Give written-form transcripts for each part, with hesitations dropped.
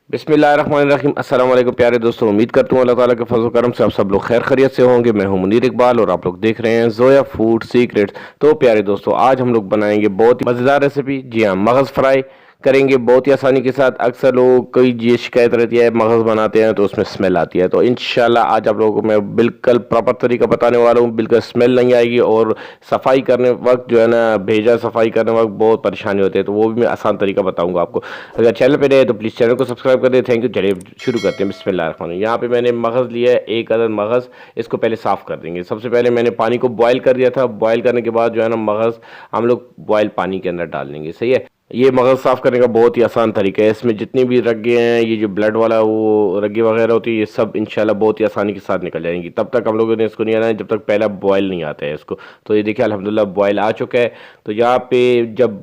बिस्मिल्लाहिर्रहमानिर्रहीम। अस्सलाम वालेकुम प्यारे दोस्तों, उम्मीद करता हूँ अल्लाह ताला के फजल करम से आप सब लोग खैर खैरियत से होंगे। मैं हूं मुनीर इकबाल और आप लोग देख रहे हैं जोया फूड सीक्रेट्स। तो प्यारे दोस्तों, आज हम लोग बनाएंगे बहुत ही मज़ेदार रेसिपी। जी हाँ, मगज़ फ्राई करेंगे बहुत ही आसानी के साथ। अक्सर लोगों को ये शिकायत रहती है मगज़ बनाते हैं तो उसमें स्मेल आती है, तो इंशाल्लाह आज आप लोगों को मैं बिल्कुल प्रॉपर तरीका बताने वाला हूँ। बिल्कुल स्मेल नहीं आएगी और सफाई करने वक्त जो है ना, भेजा सफाई करने वक्त बहुत परेशानी होती है, तो वो भी मैं आसान तरीका बताऊंगा आपको। अगर चैनल पे नए तो प्लीज़ चैनल को सब्सक्राइब कर दे। Thank you. चलिए शुरू करते हैं। बिस्मिल्लाह। यहाँ पे मैंने मगज़ लिया है, एक अदद मगज़। इसको पहले साफ़ कर देंगे। सबसे पहले मैंने पानी को बॉयल कर दिया था। बॉयल करने के बाद जो है ना, मगज़ हम लोग बॉयल पानी के अंदर डाल देंगे। सही है। ये मगज़ साफ़ करने का बहुत ही आसान तरीका है। इसमें जितनी भी रग्गे हैं, ये जो ब्लड वाला वो रग्गे वगैरह होती है, ये सब इंशाल्लाह बहुत ही आसानी के साथ निकल जाएंगी। तब तक हम लोगों ने इसको नहीं आना है जब तक पहला बॉयल नहीं आता है इसको। तो ये देखिए अल्हम्दुलिल्लाह बॉयल आ चुका है। तो यहाँ पे जब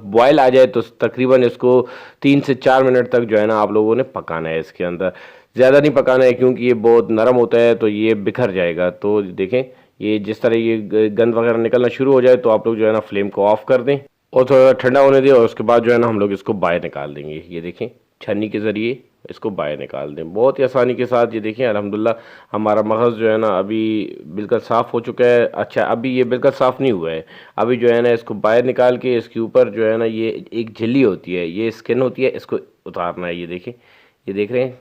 बॉयल आ जाए तो तकरीबन इसको 3 से 4 मिनट तक जो है ना आप लोगों ने पकाना है इसके अंदर। ज़्यादा नहीं पकाना है क्योंकि ये बहुत नरम होता है तो ये बिखर जाएगा। तो देखें, ये जिस तरह ये गंद वगैरह निकलना शुरू हो जाए तो आप लोग जो है ना फ्लेम को ऑफ कर दें और थोड़ा ठंडा होने दें, और उसके बाद जो है ना हम लोग इसको बाहर निकाल देंगे। ये देखें, छन्नी के ज़रिए इसको बाहर निकाल दें बहुत ही आसानी के साथ। ये देखें अल्हम्दुलिल्लाह हमारा मगज़ जो है ना अभी बिल्कुल साफ़ हो चुका है। अच्छा, अभी ये बिल्कुल साफ़ नहीं हुआ है। अभी जो है ना इसको बाहर निकाल के इसके ऊपर जो है ना ये एक झिल्ली होती है, ये स्किन होती है, इसको उतारना है। ये देखें, ये देख रहे हैं,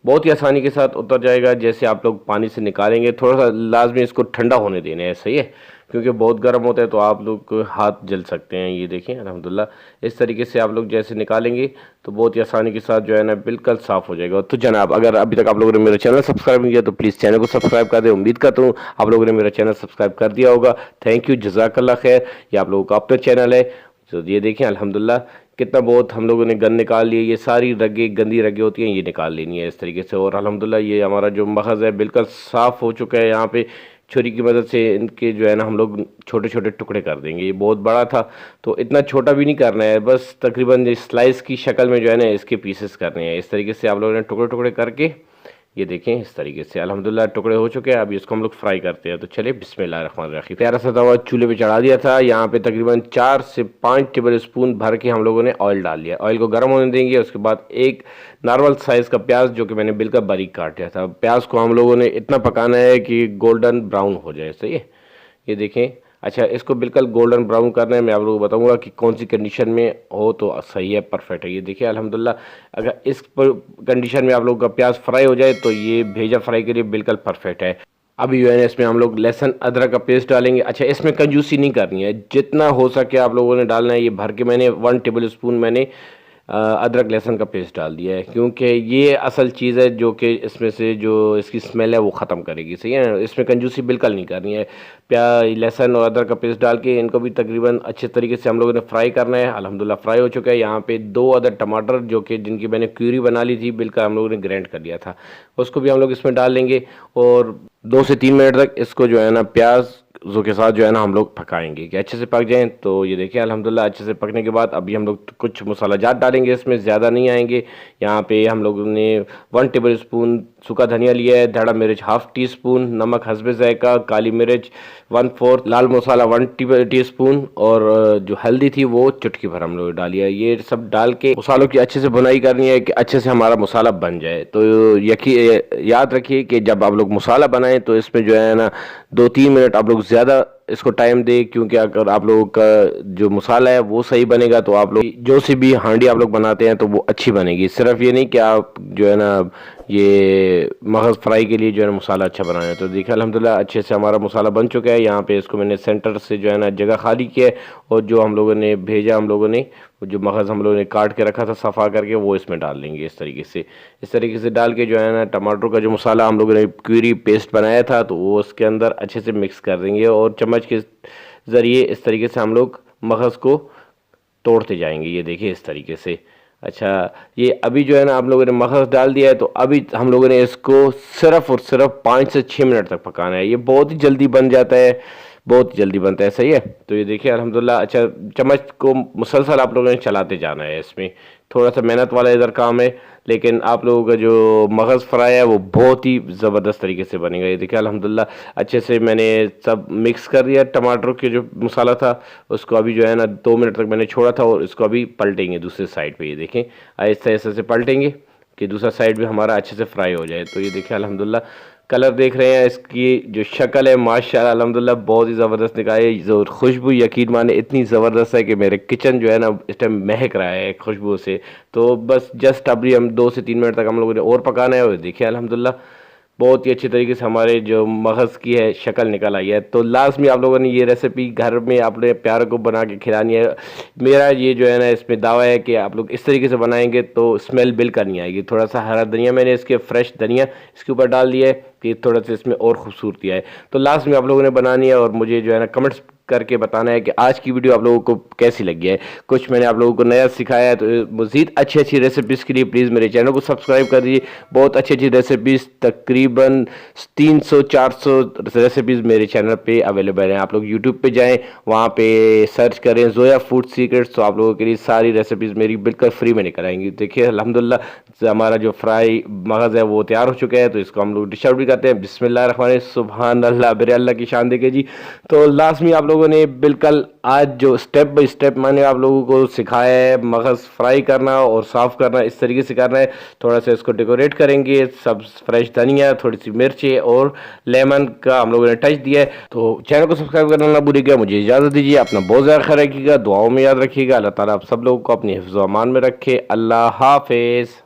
बहुत ही आसानी के साथ उतर जाएगा। जैसे आप लोग पानी से निकालेंगे थोड़ा सा लाजमी इसको ठंडा होने देना है। सही है, क्योंकि बहुत गर्म होता है तो आप लोग को हाथ जल सकते हैं। ये देखें अल्हम्दुलिल्लाह इस तरीके से आप लोग जैसे निकालेंगे तो बहुत ही आसानी के साथ जो है ना बिल्कुल साफ़ हो जाएगा। तो जनाब, अगर अभी तक आप लोगों ने मेरा चैनल सब्सक्राइब नहीं किया तो प्लीज़ चैनल को सब्सक्राइब कर दें। उम्मीद करता हूँ आप लोगों ने मेरा चैनल सब्सक्राइब कर दिया होगा। थैंक यू, जज़ाकल्लाह खैर। ये आप लोगों का अपना चैनल है। तो ये देखें अल्हम्दुलिल्लाह कितना बहुत हम लोगों ने गंद निकाल लिए। ये सारी रगें, गंदी रगें होती हैं, ये निकाल लेनी है इस तरीके से। और अल्हम्दुलिल्लाह ये हमारा जो मगज़ है बिल्कुल साफ़ हो चुका है। यहाँ पे छुरी की मदद से इनके जो है ना हम लोग छोटे छोटे टुकड़े कर देंगे। ये बहुत बड़ा था तो इतना छोटा भी नहीं करना है, बस तकरीबन स्लाइस की शक्ल में जो है ना इसके पीसेस करने हैं। इस तरीके से आप लोगों ने टुकड़े टुकड़े करके ये देखें इस तरीके से अल्हम्दुलिल्लाह टुकड़े हो चुके हैं। अभी इसको हम लोग फ्राई करते हैं। तो चलिए बिस्मिल्लाहिर्रहमानिर्रहीम। प्यारा सा तवा चूल्हे पे चढ़ा दिया था। यहाँ पे तकरीबन 4 से 5 टेबल स्पून भर के हम लोगों ने ऑयल डाल लिया। ऑयल को गर्म होने देंगे। उसके बाद एक नॉर्मल साइज़ का प्याज जो कि मैंने बिल्कुल बारीक काट दिया था, प्याज को हम लोगों ने इतना पकाना है कि गोल्डन ब्राउन हो जाए। सही है, ये देखें। अच्छा, इसको बिल्कुल गोल्डन ब्राउन करना है। मैं आप लोगों को बताऊंगा कि कौन सी कंडीशन में हो तो सही है, परफेक्ट है। ये देखिए अल्हम्दुलिल्लाह अगर इस कंडीशन में आप लोगों का प्याज फ्राई हो जाए तो ये भेजा फ्राई के लिए बिल्कुल परफेक्ट है। अभी जो है ना इसमें हम लोग लहसुन अदरक का पेस्ट डालेंगे। अच्छा, इसमें कंजूसी नहीं करनी है, जितना हो सके आप लोगों ने डालना है। ये भर के मैंने 1 टेबल स्पून मैंने अदरक लहसुन का पेस्ट डाल दिया है, क्योंकि ये असल चीज़ है जो कि इसमें से जो इसकी स्मेल है वो ख़त्म करेगी। सही है ना, इसमें कंजूसी बिल्कुल नहीं करनी है। प्याज, लहसुन और अदरक का पेस्ट डाल के इनको भी तकरीबन अच्छे तरीके से हम लोगों ने फ्राई करना है। अल्हम्दुलिल्लाह फ्राई हो चुका है। यहाँ पे 2 अदद टमाटर जो कि जिनकी मैंने प्यूरी बना ली थी, बिल्कुल हम लोगों ने ग्राइंड कर लिया था, उसको भी हम लोग इसमें डाल लेंगे। और 2 से 3 मिनट तक इसको जो है ना प्याज जो के साथ जो है ना हम लोग पकाएंगे कि अच्छे से पक जाएं। तो ये देखिए अल्हम्दुलिल्लाह अच्छे से पकने के बाद अभी हम लोग कुछ मसाला जात डालेंगे। इसमें ज़्यादा नहीं आएंगे। यहाँ पे हम लोगों ने 1 टेबल स्पून सूखा धनिया लिया है, धड़ा मिर्च 1/2 टी स्पून, नमक हस्बे जायका, काली मिर्च 1/4, लाल मसाला 1 टी स्पून, और जो हल्दी थी वो चुटकी भर हम लोग डाली है। ये सब डाल के मसालों की अच्छे से भुनाई करनी है कि अच्छे से हमारा मसाला बन जाए। तो याद रखिए कि जब आप लोग मसाला बनाएं तो इसमें जो है ना 2-3 मिनट आप लोग ज़्यादा इसको टाइम दें, क्योंकि अगर आप लोगों का जो मसाला है वो सही बनेगा तो आप लोग जो सी भी हांडी आप लोग बनाते हैं तो वो अच्छी बनेगी। सिर्फ ये नहीं कि आप जो है ना ये मगज़ फ्राई के लिए जो है ना मसाला अच्छा बनाना है। तो देखिए अल्हम्दुलिल्लाह अच्छे से हमारा मसाला बन चुका है। यहाँ पे इसको मैंने सेंटर से जो है ना जगह खाली किया है, और जो हम लोगों ने भेजा, हम लोगों ने जो मगज़ हम लोगों ने काट के रखा था सफ़ा करके, वो इसमें डाल लेंगे इस तरीके से। इस तरीके से डाल के जो है ना टमाटर का जो मसाला हम लोगों ने प्यूरी पेस्ट बनाया था तो वो उसके अंदर अच्छे से मिक्स कर देंगे, और चम्मच के ज़रिए इस तरीके से हम लोग मगज़ को तोड़ते जाएंगे। ये देखिए इस तरीके से। अच्छा, ये अभी जो है ना आप लोगों ने मगज़ डाल दिया है तो अभी हम लोगों ने इसको सिर्फ़ और सिर्फ 5 से 6 मिनट तक पकाना है। ये बहुत ही जल्दी बन जाता है, बहुत जल्दी बनता है। सही है, तो ये देखिए अल्हम्दुलिल्लाह। अच्छा, चम्मच को मुसलसल आप लोगों ने चलाते जाना है। इसमें थोड़ा सा मेहनत वाला इधर काम है, लेकिन आप लोगों का जो मगज़ फ्राई है वो बहुत ही ज़बरदस्त तरीके से बनेगा। ये देखिए अल्हम्दुलिल्लाह अच्छे से मैंने सब मिक्स कर दिया। टमाटर के जो मसाला था उसको अभी जो है ना 2 मिनट तक मैंने छोड़ा था, और इसको अभी पलटेंगे दूसरे साइड पे। ये देखें आहिस्ता आहिस्ता से पलटेंगे। कि दूसरा साइड भी हमारा अच्छे से फ्राई हो जाए। तो ये देखिए अल्हम्दुलिल्लाह कलर देख रहे हैं, इसकी जो शक्ल है माशाल्लाह अल्हम्दुलिल्लाह बहुत ही ज़बरदस्त निकाली है। जो खुशबू यकीन माने इतनी ज़बरदस्त है कि मेरे किचन जो है ना इस टाइम महक रहा है खुशबू से। तो बस जस्ट अभी हम 2 से 3 मिनट तक हम लोगों ने और पकाना है। और देखिए अल्हम्दुलिल्लाह बहुत ही अच्छी तरीके से हमारे जो मगज़ की है शक्ल निकल आई है। तो लास्ट में आप लोगों ने ये रेसिपी घर में अपने प्यारों को बना के खिलानी है। मेरा ये जो है ना इसमें दावा है कि आप लोग इस तरीके से बनाएंगे तो स्मेल बिल्कुल नहीं आएगी। थोड़ा सा हरा धनिया मैंने इसके फ्रेश धनिया इसके ऊपर डाल दिया है कि थोड़ा सा इसमें और खूबसूरती आए। तो लास्ट में आप लोगों ने बनानी है और मुझे जो है ना कमेंट्स करके बताना है कि आज की वीडियो आप लोगों को कैसी लगी है। कुछ मैंने आप लोगों को नया सिखाया है। तो मज़ीद अच्छी अच्छी रेसिपीज़ के लिए प्लीज़ मेरे चैनल को सब्सक्राइब कर दीजिए। बहुत अच्छी अच्छी रेसिपीज़ तकरीबन 300-400 रेसिपीज़ मेरे चैनल पे अवेलेबल हैं। आप लोग यूट्यूब पे जाएं, वहाँ पे सर्च करें ज़ोया फूड सीक्रेट्स, तो आप लोगों के लिए सारी रेसिपीज़ मेरी बिल्कुल फ्री में निकल आएंगी। देखिए अल्हम्दुलिल्लाह हमारा जो फ्राई मगज़ है वो तैयार हो चुका है। तो इसको हम लोग डिश आउट भी करते हैं। बिस्मिल्लाहिर्रहमानिर्रहीम, सुभान अल्लाह, मेरे अल्लाह की शान देखे जी। तो लास्ट में आप लोगों ने बिल्कुल आज जो स्टेप बाय स्टेप मैंने आप लोगों को सिखाया है मगज़ फ्राई करना और साफ़ करना, इस तरीके से करना है। थोड़ा सा इसको डेकोरेट करेंगे, सब फ्रेश धनिया, थोड़ी सी मिर्ची और लेमन का हम लोगों ने टच दिया है। तो चैनल को सब्सक्राइब करना ना भूलिएगा। मुझे इजाज़त दीजिए, अपना बहुत ज़्यादा ख्याल रखिएगा, दुआओं में याद रखिएगा। अल्लाह ताला आप सब लोगों को अपनी हिफ्ज़ व अमान में रखे। अल्लाह हाफिज़।